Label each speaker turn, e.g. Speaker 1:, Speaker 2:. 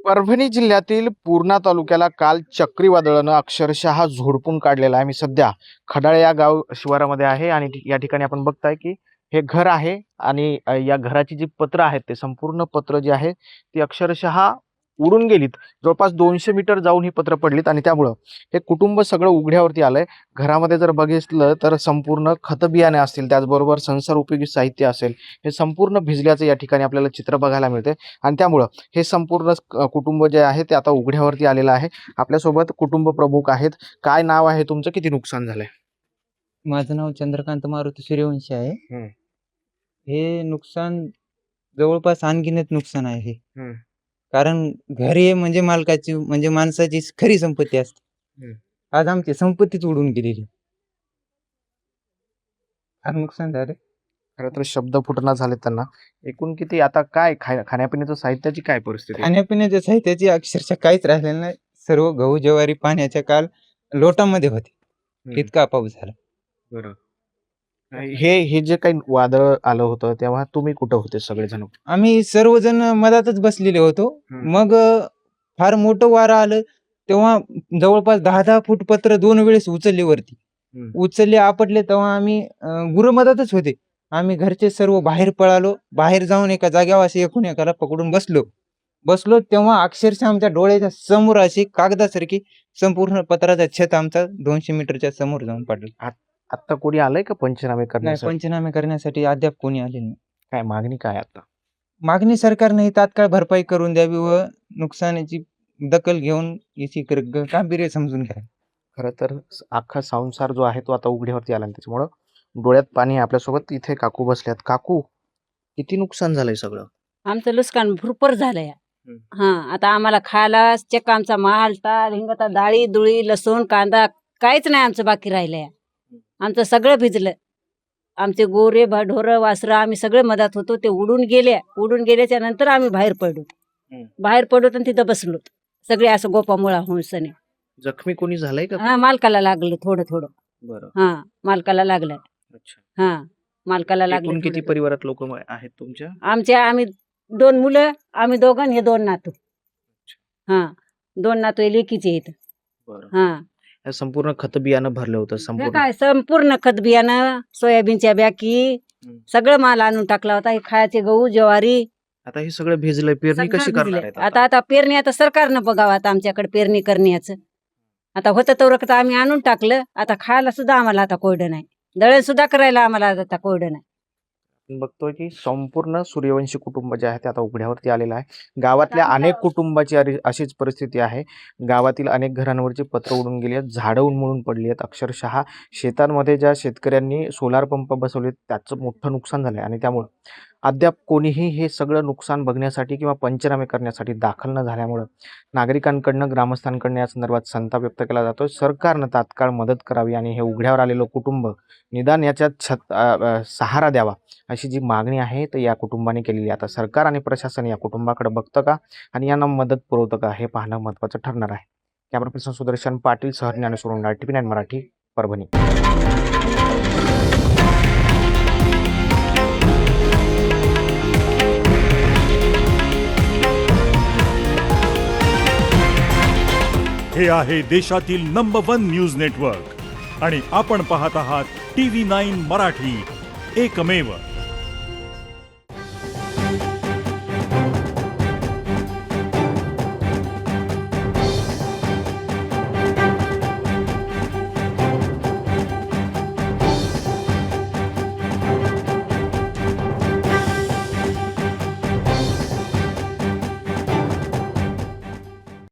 Speaker 1: परभणी जिल्ह्यातील पूर्णा तालुक्याला काल चक्रीवादळानं अक्षरशः झोडपून काढलेला आहे. मी सध्या खडाळे या गाव शिवारामध्ये आहे आणि या ठिकाणी आपण बघताय की हे घर आहे आणि या घराची जी पत्र आहेत ते संपूर्ण पत्र जी आहे ती अक्षरशः उडून गेलीत. जवळपास 200 मीटर जाऊन ही पत्र पडलीत आणि त्यामुळं हे कुटुंब सगळं उघड्यावरती आलंय. घरामध्ये जर बघितलं तर संपूर्ण खतबियाणे असतील, त्याचबरोबर संसार उपयोगी साहित्य असेल, हे संपूर्ण भिजल्याचं या ठिकाणी आपल्याला चित्र बघायला मिळते आणि त्यामुळं हे संपूर्ण कुटुंब जे आहे ते आता उघड्यावरती आलेलं आहे. आपल्यासोबत कुटुंब प्रमुख आहेत. काय नाव आहे तुमचं? किती नुकसान झालंय?
Speaker 2: माझं नाव चंद्रकांत मारुती सूर्यवंशी आहे.
Speaker 1: हम्म.
Speaker 2: हे नुकसान जवळपास अनगिनत नुकसान आहे हे.
Speaker 1: हम्म.
Speaker 2: कारण घर हे म्हणजे मालकाची म्हणजे माणसाची खरी संपत्ती असते.
Speaker 1: हम्म.
Speaker 2: आज आमची संपत्तीच उडून गेलेली. फार नुकसान झालं.
Speaker 1: खरं तर शब्द फुटना झाले त्यांना. एकूण किती आता काय खाण्यापिण्याचं साहित्याची काय परिस्थिती आहे?
Speaker 2: खाण्यापिण्याच्या साहित्याची अक्षरशः काहीच राहिलेलं नाही. सर्व गहू ज्वारी पाण्याच्या काल लोटामध्ये होते. इतका पाऊस झाला.
Speaker 1: बरं. हे जे काही वादळ आलं होतं तेव्हा तुम्ही कुठं होते सगळेजण?
Speaker 2: आम्ही सर्वजण मधातच बसलेले होतो. मग फार मोठं वारं आलं तेव्हा जवळपास 10-10 फूट पत्र 2 वेळेस उचलले वरती. उचलले आपटले तेव्हा आम्ही गुरं मधातच होते. आम्ही घरचे सर्व बाहेर पळालो. बाहेर जाऊन एका जागेवर असे एकूण एकाला पकडून बसलो तेव्हा अक्षरशः आमच्या डोळ्याच्या समोर अशी कागदासारखी संपूर्ण पत्राचा छत आमचा 200 मीटरच्या समोर जाऊन पडला.
Speaker 1: आता कोणी आलंय का पंचनामे
Speaker 2: नाही,
Speaker 1: करण्यासाठी?
Speaker 2: पंचनामे करण्यासाठी अद्याप कोणी आले नाही.
Speaker 1: काय मागणी काय आता?
Speaker 2: मागणी सरकारने ही तात्काळ भरपाई करून द्यावी व नुकसानीची दखल घेऊन याची गांभीर्य समजून घ्या.
Speaker 1: खरं तर अख्खा संसार जो आहे तो आता उघड्यावरती आला आणि त्याच्यामुळं डोळ्यात पाणी आहे. आपल्यासोबत इथे काकू बसल्यात. काकू, किती नुकसान झालंय सगळं?
Speaker 3: आमचं नुकसान भरपूर झालंय. आता आम्हाला खायला चक्क आमचा माल टाल हिंगता डाळी दुळी लसूण कांदा काहीच नाही आमचं बाकी राहिलंय. आमचं सगळं भिजलं. आमचे गोरे ढोरं वासरं आम्ही सगळे मधात होतो ते उडून गेल्याच्या नंतर आम्ही बाहेर पडलो आणि तिथं बसलो सगळे असं गोपामुळा होऊन सने.
Speaker 1: जखमी कोणी झालंय का?
Speaker 3: हा, मालकाला लागलं थोडं.
Speaker 1: बरं.
Speaker 3: हा, मालकाला लागलंय.
Speaker 1: अच्छा.
Speaker 3: हा, मालकाला
Speaker 1: एकूण
Speaker 3: लागलं.
Speaker 1: किती परिवारात लोक आहेत तुमच्या?
Speaker 3: आम्ही 2 मुलं, आम्ही दोघं आणि हे 2 नातू. हा, 2 नातू लेकीचे आहेत.
Speaker 1: बरं.
Speaker 3: हा,
Speaker 1: हे संपूर्ण खत बियाणं भरलं होतं
Speaker 3: हे
Speaker 1: संपूर्ण.
Speaker 3: काय संपूर्ण खत बियाणं सोयाबीनच्या बॅकी सगळं माल आणून टाकला होता. हे खायचे गहू ज्वारी
Speaker 1: आता हे सगळं भिजलंय. पेरणी
Speaker 3: सगळं
Speaker 1: कशी
Speaker 3: भिजलंय.
Speaker 1: करणार आहेत आता?
Speaker 3: आता पेरणी आता सरकारनं बघावं आता आमच्याकडे पेरणी करण्याचं. आता होतं तेवढं आम्ही आणून टाकलं. आता खायला सुद्धा आम्हाला आता कोरडं नाही. दळण सुद्धा करायला आम्हाला आता कोरडं नाही.
Speaker 1: आपण बघतोय की संपूर्ण सूर्यवंशी कुटुंब जे आहे ते आता उघड्यावरती आलेलं आहे. गावातल्या अनेक कुटुंबाची अशीच परिस्थिती आहे. गावातील अनेक घरांवरची पत्र उडून गेली आहेत, झाडं उन्मळून पडली आहेत. अक्षरशः शेतांमध्ये ज्या शेतकऱ्यांनी सोलार पंप बसवले त्याचं मोठं नुकसान झालंय आणि त्यामुळं अद्याप कोणीही हे सगळं नुकसान बघण्यासाठी किंवा पंचनामे करण्यासाठी दाखल न झाल्यामुळं नागरिकांकडनं ग्रामस्थांकडनं या संदर्भात संताप व्यक्त केला जातोय. सरकारनं तात्काळ मदत करावी आणि हे उघड्यावर आलेलं कुटुंब निदान याच्यात सहारा द्यावा अशी जी मागणी आहे तर या कुटुंबाने केलेली. आता सरकार आणि प्रशासन या कुटुंबाकडे बघतं का आणि यांना मदत पुरवतं का हे पाहणं महत्त्वाचं ठरणार आहे. कॅमेरा पर्सन सुदर्शन पाटील सह ज्ञानेश्वर उंडाळ, TV9 मराठी, परभणी.
Speaker 4: हे आहे देशातील नंबर 1 न्यूज नेटवर्क आणि आपण पाहत आहात TV9 मराठी, एकमेव.